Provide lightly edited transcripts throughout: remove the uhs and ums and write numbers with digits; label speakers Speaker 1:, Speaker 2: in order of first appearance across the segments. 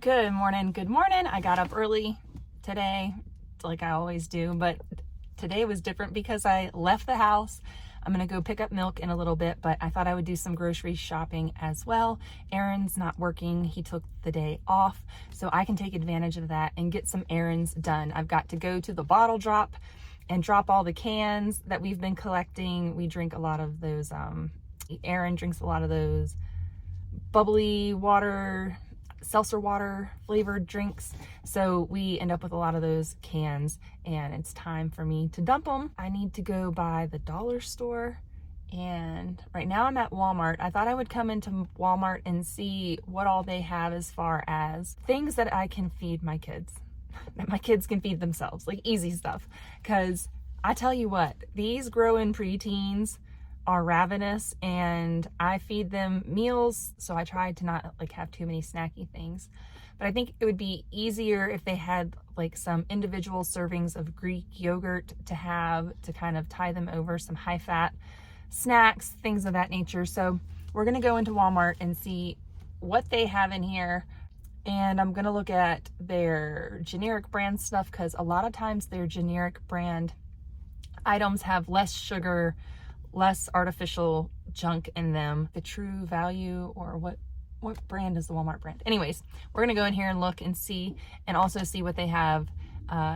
Speaker 1: Good morning. I got up early today, like I always do, but today was different because I left the house. I'm gonna go pick up milk in a little bit, but I thought I would do some grocery shopping as well. Aaron's not working. He took the day off, so I can take advantage of that and get some errands done. I've got to go to the bottle drop and drop all the cans that we've been collecting. We drink a lot of those, Aaron drinks a lot of those bubbly water, seltzer water flavored drinks, so we end up with a lot of those cans, and it's time for me to dump them. I need to go by the dollar store, and right now I'm at Walmart. I thought I would come into Walmart and see what all they have as far as things that I can feed my kids, that my kids can feed themselves, like easy stuff, because I tell you what, these growing preteens are ravenous, and I feed them meals, so I try to not like have too many snacky things. But I think it would be easier if they had like some individual servings of Greek yogurt to have to kind of tie them over, some high fat snacks, things of that nature. So we're gonna go into Walmart and see what they have in here, and I'm gonna look at their generic brand stuff, because a lot of times their generic brand items have less sugar, less artificial junk in them. The True Value, or what brand is the Walmart brand? Anyways, we're gonna go in here and look and see, and also see what they have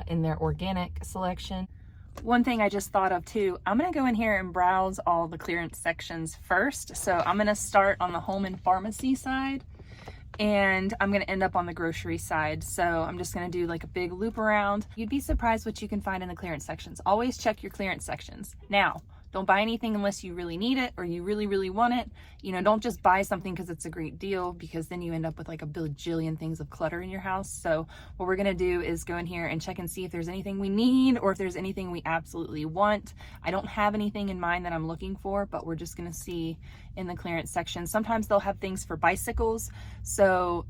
Speaker 1: in their organic selection. One thing I just thought of too, I'm gonna go in here and browse all the clearance sections first. So I'm gonna start on the home and pharmacy side, and I'm gonna end up on the grocery side. So I'm just gonna do like a big loop around. You'd be surprised what you can find in the clearance sections. Always check your clearance sections. Now, don't buy anything unless you really need it or you really, really want it. You know, don't just buy something because it's a great deal, because then you end up with like a bajillion things of clutter in your house. So what we're gonna do is go in here and check and see if there's anything we need or if there's anything we absolutely want. I don't have anything in mind that I'm looking for, but we're just gonna see in the clearance section. Sometimes they'll have things for bicycles. So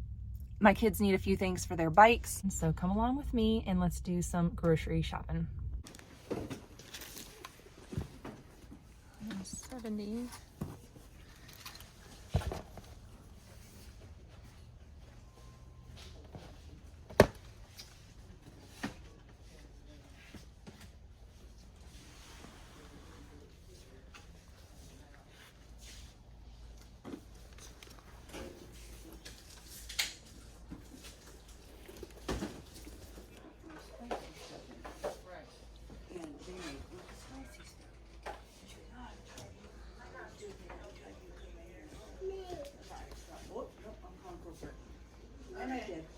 Speaker 1: my kids need a few things for their bikes. So come along with me and let's do some grocery shopping. 70.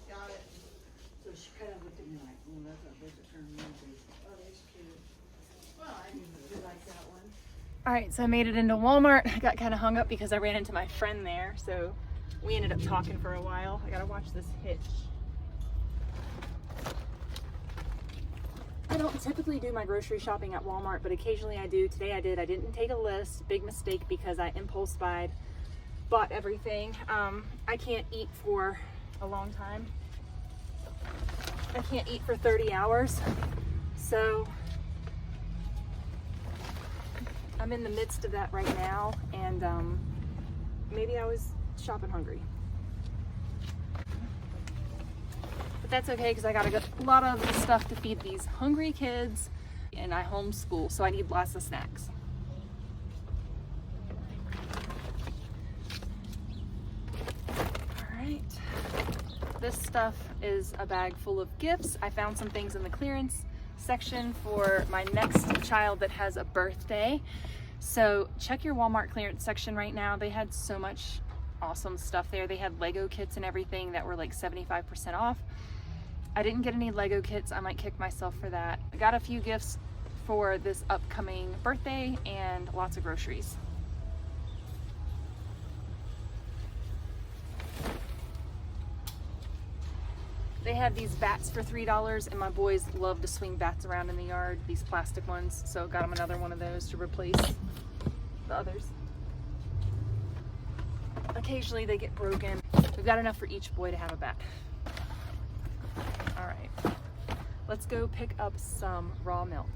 Speaker 2: Got it. So she kind of looked at me like, oh, that's a bit of turn movie. Oh, that's cute. Well, I do like that one.
Speaker 1: All right, so I made it into Walmart. I got kind of hung up because I ran into my friend there, so we ended up talking for a while. I gotta watch this hitch. I don't typically do my grocery shopping at Walmart, but occasionally I do. Today I did. I didn't take a list. Big mistake, because I impulse bought everything. I can't eat for a long time. I can't eat for 30 hours. So I'm in the midst of that right now, and maybe I was shopping hungry. But that's okay, because I got a lot of stuff to feed these hungry kids, and I homeschool, so I need lots of snacks. All right. This stuff is a bag full of gifts. I found some things in the clearance section for my next child that has a birthday. So check your Walmart clearance section right now. They had so much awesome stuff there. They had Lego kits and everything that were like 75% off. I didn't get any Lego kits. I might kick myself for that. I got a few gifts for this upcoming birthday and lots of groceries. They had these bats for $3, and my boys love to swing bats around in the yard, these plastic ones, so got them another one of those to replace the others. Occasionally they get broken. We've got enough for each boy to have a bat. All right, let's go pick up some raw milk.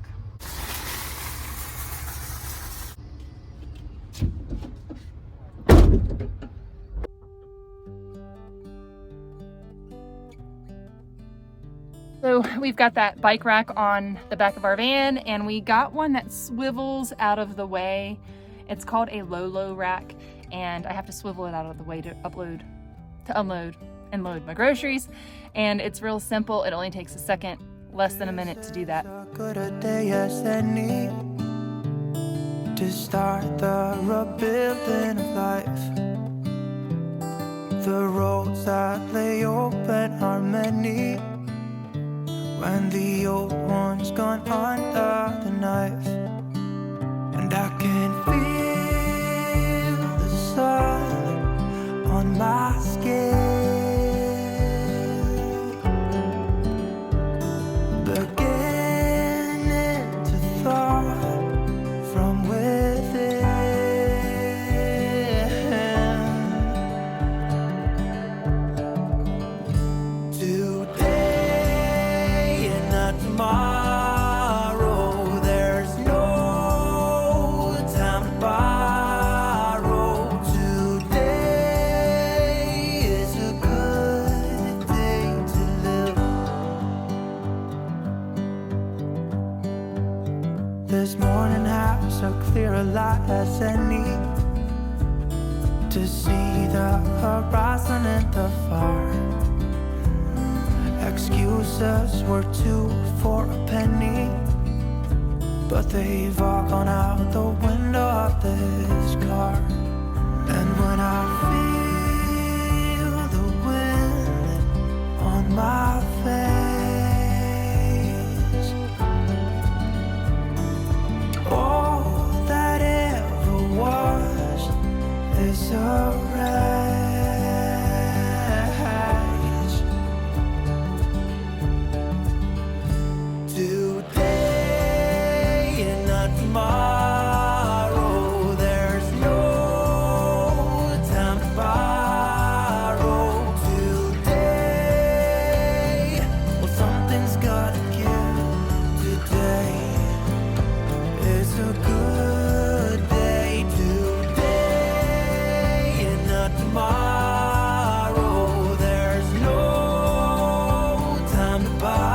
Speaker 1: So we've got that bike rack on the back of our van, and we got one that swivels out of the way. It's called a low rack, and I have to swivel it out of the way to unload and load my groceries. And it's real simple. It only takes a second, less than a minute to do that. To start the rebuilding of life. The roads that lay open are many when the old one's gone under the knife. And I can feel the sun on my skin, beginning to thaw from within. Today and not tomorrow, there's no time to borrow. Today is a good day to live. This morning has a clearer light as any to see the horizon in the far. Excuses were 2 for a penny, but they've all gone out the window of this car. And when I feel the wind on my face, all that ever was is a wreck. Today and not tomorrow, there's no time to borrow. Today, well, something's gotta give. Today is a good day. Today and not tomorrow, there's no time to borrow.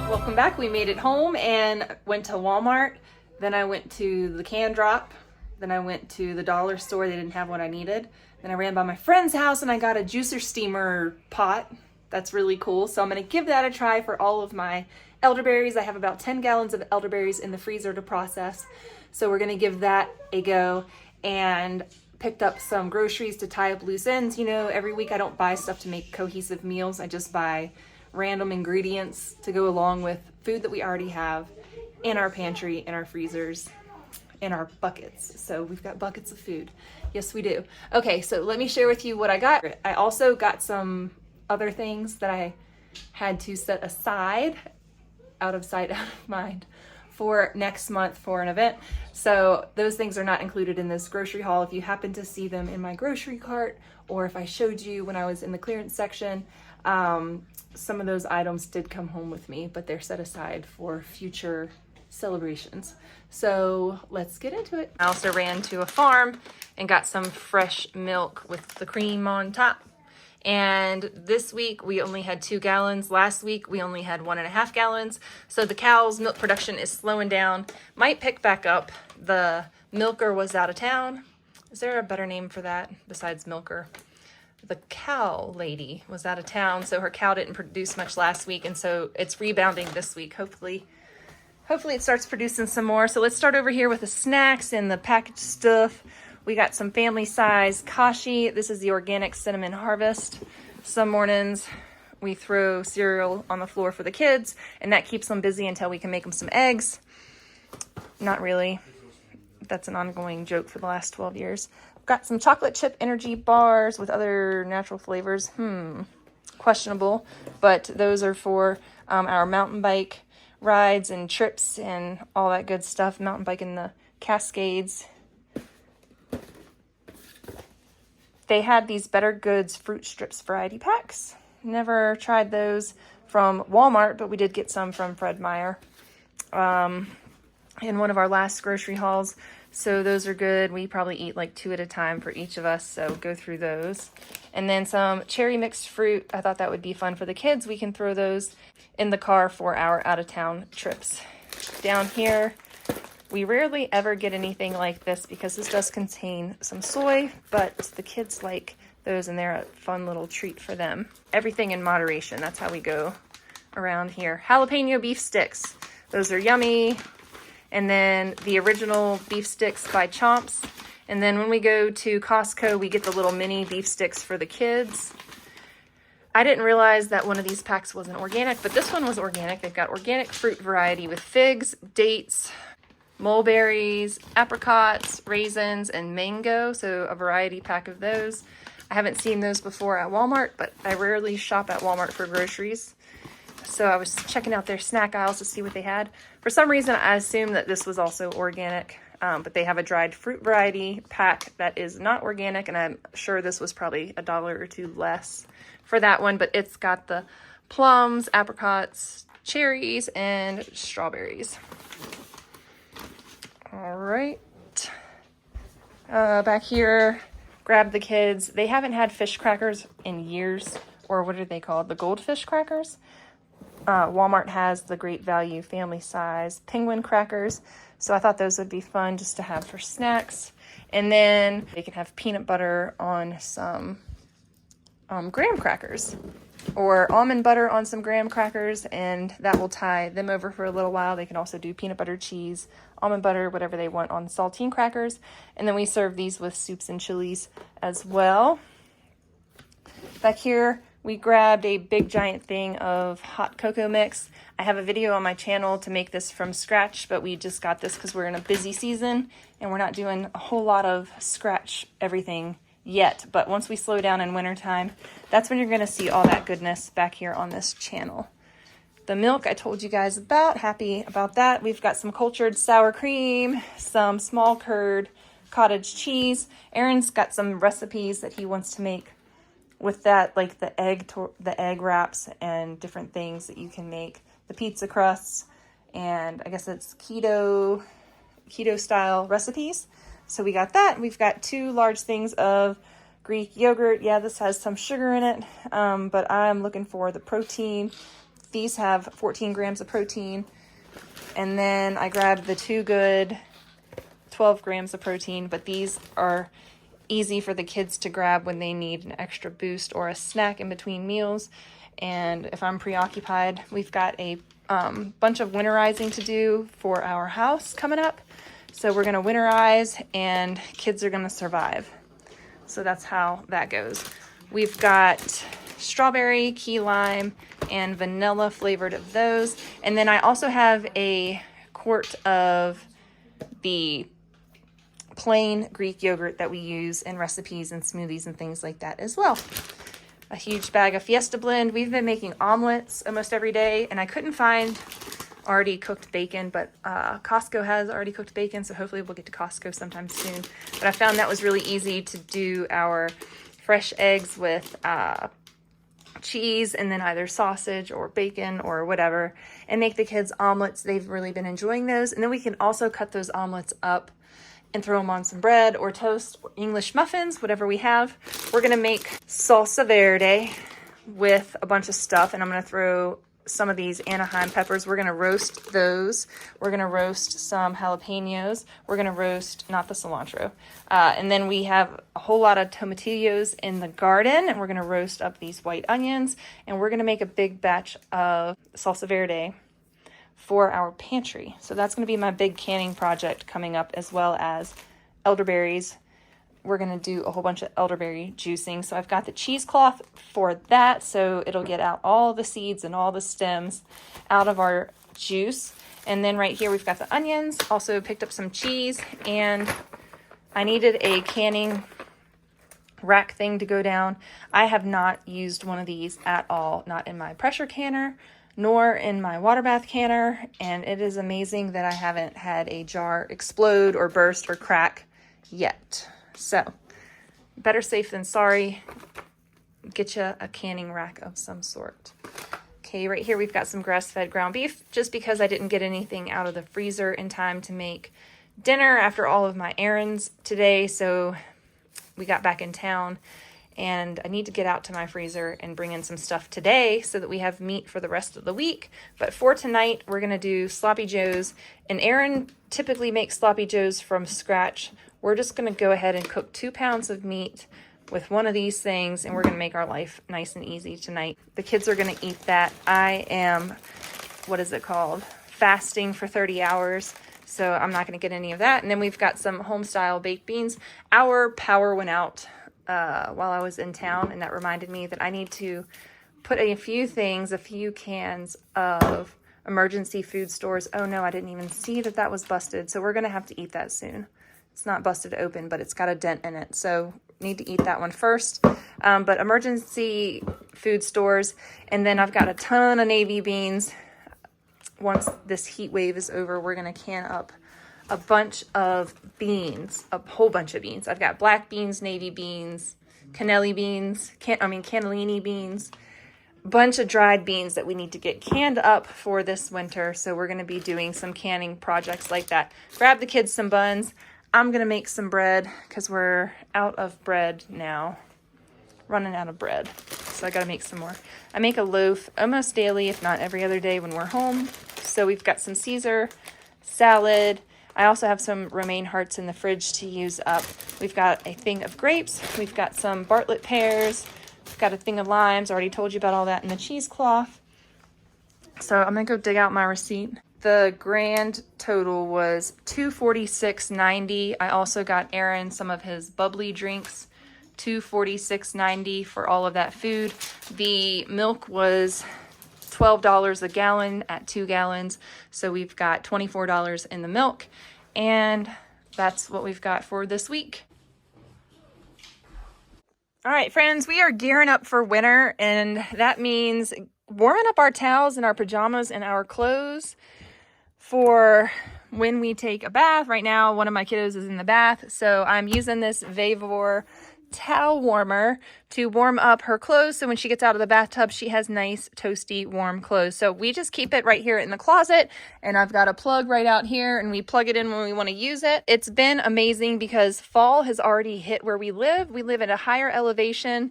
Speaker 1: Welcome back. We made it home and went to Walmart. Then I went to the Can Drop. Then I went to the dollar store. They didn't have what I needed. Then I ran by my friend's house and I got a juicer steamer pot. That's really cool. So I'm going to give that a try for all of my elderberries. I have about 10 gallons of elderberries in the freezer to process. So we're going to give that a go, and picked up some groceries to tie up loose ends. You know, every week I don't buy stuff to make cohesive meals. I just buy random ingredients to go along with food that we already have in our pantry, in our freezers, in our buckets. So we've got buckets of food. Yes, we do. Okay, so let me share with you what I got. I also got some other things that I had to set aside, out of sight, out of mind, for next month for an event. So those things are not included in this grocery haul. If you happen to see them in my grocery cart, or if I showed you when I was in the clearance section, some of those items did come home with me, but they're set aside for future celebrations. So let's get into it. I also ran to a farm and got some fresh milk with the cream on top. And this week we only had 2 gallons. Last week we only had 1.5 gallons. So the cow's milk production is slowing down. Might pick back up. The milker was out of town. Is there a better name for that besides milker? The cow lady was out of town, so her cow didn't produce much last week, and so it's rebounding this week. Hopefully it starts producing some more. So let's start over here with the snacks and the packaged stuff. We got some family size kashi. This is the organic cinnamon harvest. Some mornings we throw cereal on the floor for the kids, and that keeps them busy until we can make them some eggs. Not really. That's an ongoing joke for the last 12 years. Got some chocolate chip energy bars with other natural flavors. Questionable, but those are for our mountain bike rides and trips and all that good stuff. Mountain bike in the Cascades. They had these Better Goods fruit strips variety packs. Never tried those from Walmart, but we did get some from Fred Meyer in one of our last grocery hauls. So those are good. We probably eat like 2 at a time for each of us, so go through those. And then some cherry mixed fruit. I thought that would be fun for the kids. We can throw those in the car for our out-of-town trips. Down here, we rarely ever get anything like this because this does contain some soy, but the kids like those and they're a fun little treat for them. Everything in moderation. That's how we go around here. Jalapeno beef sticks. Those are yummy. And then the original beef sticks by Chomps. And then when we go to Costco, we get the little mini beef sticks for the kids. I didn't realize that one of these packs wasn't organic, but this one was organic. They've got organic fruit variety with figs, dates, mulberries, apricots, raisins, and mango. So a variety pack of those. I haven't seen those before at Walmart, but I rarely shop at Walmart for groceries. So I was checking out their snack aisles to see what they had. For some reason, I assumed that this was also organic, but they have a dried fruit variety pack that is not organic, and I'm sure this was probably $1 or $2 less for that one, but it's got the plums, apricots, cherries, and strawberries. All right. Back here, grabbed the kids. They haven't had fish crackers in years, or what are they called? The goldfish crackers? Walmart has the Great Value family size penguin crackers. So I thought those would be fun just to have for snacks. And then they can have peanut butter on some graham crackers or almond butter on some graham crackers, and that will tie them over for a little while. They can also do peanut butter, cheese, almond butter, whatever they want on saltine crackers. And then we serve these with soups and chilies as well. Back here, we grabbed a big giant thing of hot cocoa mix. I have a video on my channel to make this from scratch, but we just got this because we're in a busy season and we're not doing a whole lot of scratch everything yet. But once we slow down in wintertime, that's when you're going to see all that goodness back here on this channel. The milk I told you guys about, happy about that. We've got some cultured sour cream, some small curd cottage cheese. Aaron's got some recipes that he wants to make with that, like the egg wraps and different things that you can make, the pizza crusts, and I guess it's keto style recipes. So we got that. We've got 2 large things of Greek yogurt. Yeah, this has some sugar in it, but I'm looking for the protein. These have 14 grams of protein. And then I grabbed the Too Good 12 grams of protein, but these are easy for the kids to grab when they need an extra boost or a snack in between meals. And if I'm preoccupied, we've got a bunch of winterizing to do for our house coming up. So we're going to winterize and kids are going to survive. So that's how that goes. We've got strawberry, key lime, and vanilla flavored of those. And then I also have a quart of the plain Greek yogurt that we use in recipes and smoothies and things like that as well. A huge bag of Fiesta Blend. We've been making omelets almost every day, and I couldn't find already cooked bacon, but Costco has already cooked bacon, so hopefully we'll get to Costco sometime soon. But I found that was really easy to do our fresh eggs with cheese and then either sausage or bacon or whatever, and make the kids omelets. They've really been enjoying those. And then we can also cut those omelets up and throw them on some bread or toast or English muffins, whatever we have. We're gonna make salsa verde with a bunch of stuff, and I'm gonna throw some of these Anaheim peppers. We're gonna roast those. We're gonna roast some jalapenos. We're gonna roast, not the cilantro. And then we have a whole lot of tomatillos in the garden, and we're gonna roast up these white onions, and we're gonna make a big batch of salsa verde for our pantry. So that's going to be my big canning project coming up, as well as elderberries. we're going to do a whole bunch of elderberry juicing. So I've got the cheesecloth for that, so it'll get out all the seeds and all the stems out of our juice. And then right here we've got the onions. Also picked up some cheese, and I needed a canning rack thing to go down. I have not used one of these at all, not in my pressure canner nor in my water bath canner, and it is amazing that I haven't had a jar explode or burst or crack yet. So better safe than sorry. Get you a canning rack of some sort. Okay, right here we've got some grass-fed ground beef, just because I didn't get anything out of the freezer in time to make dinner after all of my errands today. So we got back in town, and I need to get out to my freezer and bring in some stuff today so that we have meat for the rest of the week. But for tonight, we're going to do sloppy joes, and Aaron typically makes sloppy joes from scratch. We're just going to go ahead and cook 2 pounds of meat with one of these things, and we're going to make our life nice and easy tonight. The kids are going to eat that. I am, what is it called? Fasting for 30 hours. So I'm not going to get any of that. And then we've got some home-style baked beans. Our power went out while I was in town, and that reminded me that I need to put a few cans of emergency food stores. Oh no, I didn't even see that that was busted. So we're going to have to eat that soon. It's not busted open, but it's got a dent in it. So need to eat that one first. But emergency food stores. And then I've got a ton of navy beans. Once this heat wave is over, we're going to can up a bunch of beans, a whole bunch of beans. I've got black beans, navy beans, cannellini beans, bunch of dried beans that we need to get canned up for this winter. So we're going to be doing some canning projects like that. Grab the kids some buns. I'm going to make some bread because we're out of bread now. Running out of bread. So I got to make some more. I make a loaf almost daily, if not every other day when we're home. So we've got some Caesar salad. I also have some romaine hearts in the fridge to use up. We've got a thing of grapes. We've got some Bartlett pears. We've got a thing of limes. I already told you about all that in the cheesecloth. So I'm going to go dig out my receipt. The grand total was $246.90. I also got Aaron some of his bubbly drinks, $246.90 for all of that food. The milk was $12 a gallon at 2 gallons. So we've got $24 in the milk, and that's what we've got for this week. All right, friends, we are gearing up for winter, and that means warming up our towels and our pajamas and our clothes for when we take a bath. Right now, one of my kiddos is in the bath, so I'm using this Vavor towel warmer to warm up her clothes, so when she gets out of the bathtub, she has nice, toasty, warm clothes. So we just keep it right here in the closet, and I've got a plug right out here, and we plug it in when we want to use it. It's been amazing because fall has already hit where we live. We live at a higher elevation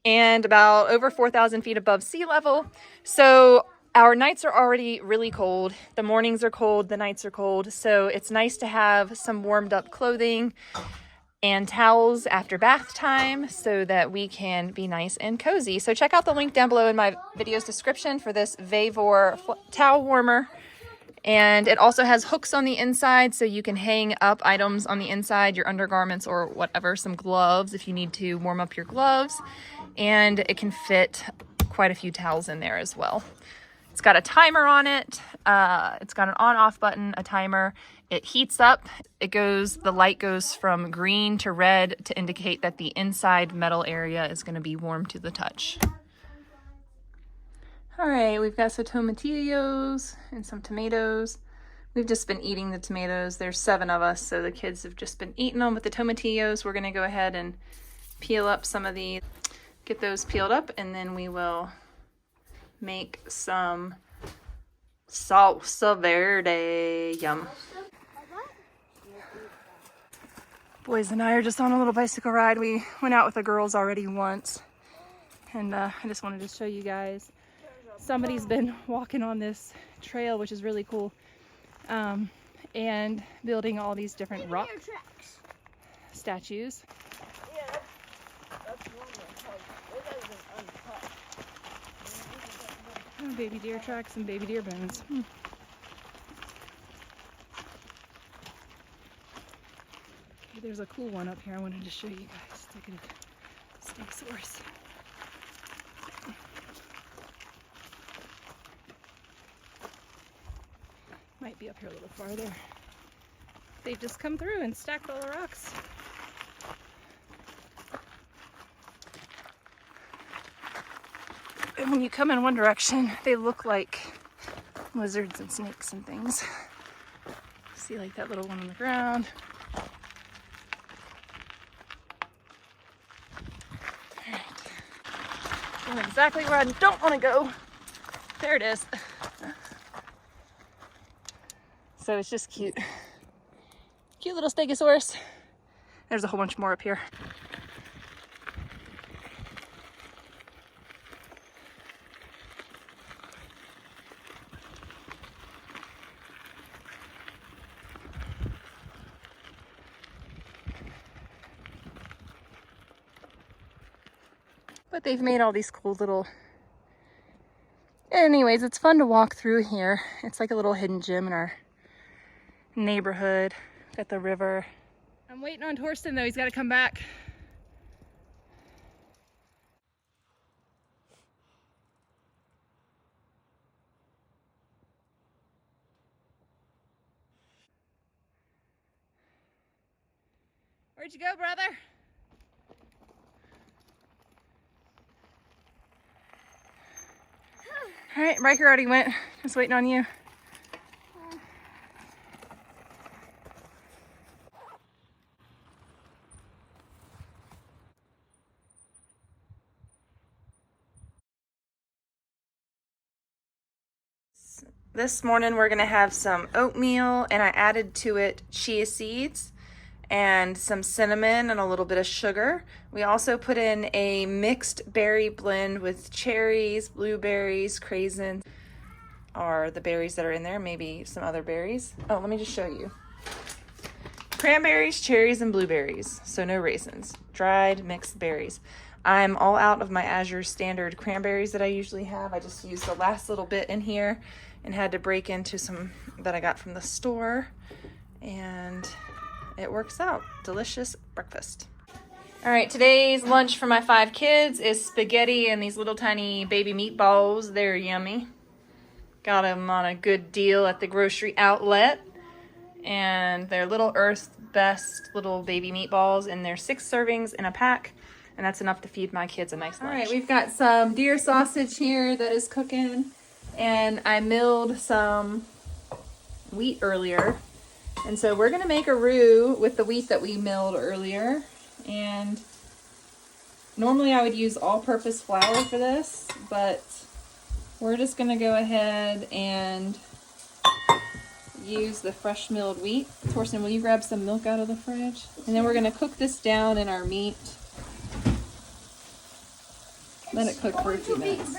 Speaker 1: and about over 4,000 feet above sea level. So our nights are already really cold. The mornings are cold, the nights are cold. So it's nice to have some warmed up clothing and towels after bath time so that we can be nice and cozy. So check out the link down below in my video's description for this Vavor towel warmer. And it also has hooks on the inside, so you can hang up items on the inside, your undergarments or whatever, some gloves if you need to warm up your gloves. And it can fit quite a few towels in there as well. It's got a timer on it. It's got an on-off button, a timer. It heats up. The light goes from green to red to indicate that the inside metal area is going to be warm to the touch. All right, we've got some tomatillos and some tomatoes. We've just been eating the tomatoes. There's 7 of us, so the kids have just been eating them. With the tomatillos, we're going to go ahead and peel up some of these, get those peeled up, and then we will make some salsa verde. Yum. Boys and I are just on a little bicycle ride. We went out with the girls already once, and I just wanted to show you guys. Somebody's been walking on this trail, which is really cool, and building all these different rock statues.
Speaker 2: Yeah, that's normal. It isn't uncut.
Speaker 1: Oh, baby deer tracks and baby deer bones. there's a cool one up here I wanted to show you guys. It's like a stegosaurus. Might be up here a little farther. They've just come through and stacked all the rocks. And when you come in one direction, they look like lizards and snakes and things. See like that little one on the ground. Alright. Going exactly where I don't want to go. There it is. So it's just cute. Cute little stegosaurus. There's a whole bunch more up here. But they've made all these cool little... Anyways, it's fun to walk through here. It's like a little hidden gem in our neighborhood. Got the river. I'm waiting on Torsten though, he's got to come back. Where'd you go, brother? All right, Riker already went. Just waiting on you. This morning we're gonna have some oatmeal, and I added to it chia seeds and some cinnamon and a little bit of sugar. We also put in a mixed berry blend with cherries, blueberries, craisins, are the berries that are in there, maybe some other berries. Oh, let me just show you. Cranberries, cherries, and blueberries, so no raisins. Dried mixed berries. I'm all out of my Azure standard cranberries that I usually have. I just used the last little bit in here and had to break into some that I got from the store, and it works out. Delicious breakfast. All right, today's lunch for my 5 kids is spaghetti and these little tiny baby meatballs. They're yummy. Got them on a good deal at the grocery outlet, and they're little Earth's Best little baby meatballs, and they're 6 servings in a pack, and that's enough to feed my kids a nice lunch. All right, we've got some deer sausage here that is cooking, and I milled some wheat earlier, and so we're gonna make a roux with the wheat that we milled earlier. And normally I would use all-purpose flour for this, but we're just gonna go ahead and use the fresh milled wheat. Torsten, will you grab some milk out of the fridge? And then we're gonna cook this down in our meat. Let it cook for a few minutes.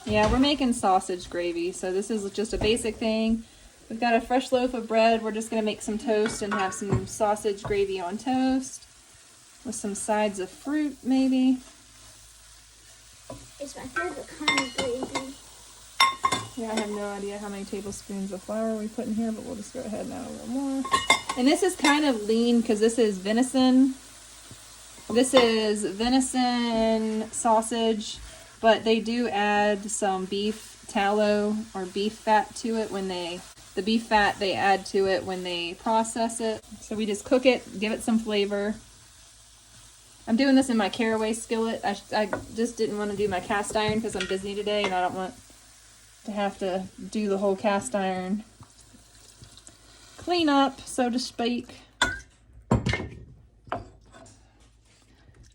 Speaker 1: Yeah, we're making sausage gravy, so this is just a basic thing. We've got a fresh loaf of bread. We're just gonna make some toast and have some sausage gravy on toast with some sides of fruit, maybe.
Speaker 3: It's my favorite kind of gravy.
Speaker 1: Yeah, I have no idea how many tablespoons of flour we put in here, but we'll just go ahead and add a little more. And this is kind of lean because this is venison. This is venison sausage, but they do add some beef tallow or beef fat to it when the beef fat they add to it when they process it. So we just cook it, give it some flavor. I'm doing this in my caraway skillet. I just didn't want to do my cast iron because I'm busy today and I don't want to have to do the whole cast iron clean up, so to speak.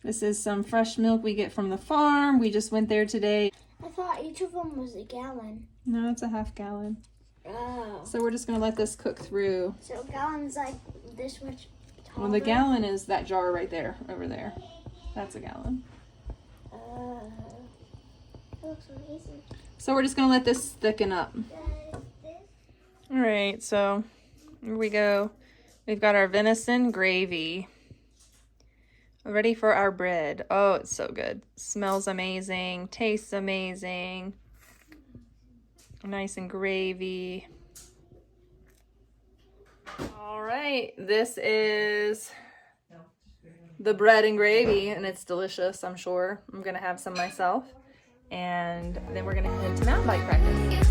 Speaker 1: This is some fresh milk we get from the farm. We just went there today.
Speaker 3: I thought each of them was a gallon.
Speaker 1: No, it's a half gallon.
Speaker 3: Oh.
Speaker 1: So we're just gonna let this cook through.
Speaker 3: So a gallon's like this much taller?
Speaker 1: Well, the gallon is that jar right there, over there. That's a gallon.
Speaker 3: That looks amazing.
Speaker 1: So we're just gonna let this thicken up. All right, so here we go. We've got our venison gravy. Ready for our bread. Oh, it's so good. Smells amazing, tastes amazing. Nice and gravy. All right, this is the bread and gravy, and it's delicious, I'm sure. I'm gonna have some myself, and then we're gonna head to mountain bike practice.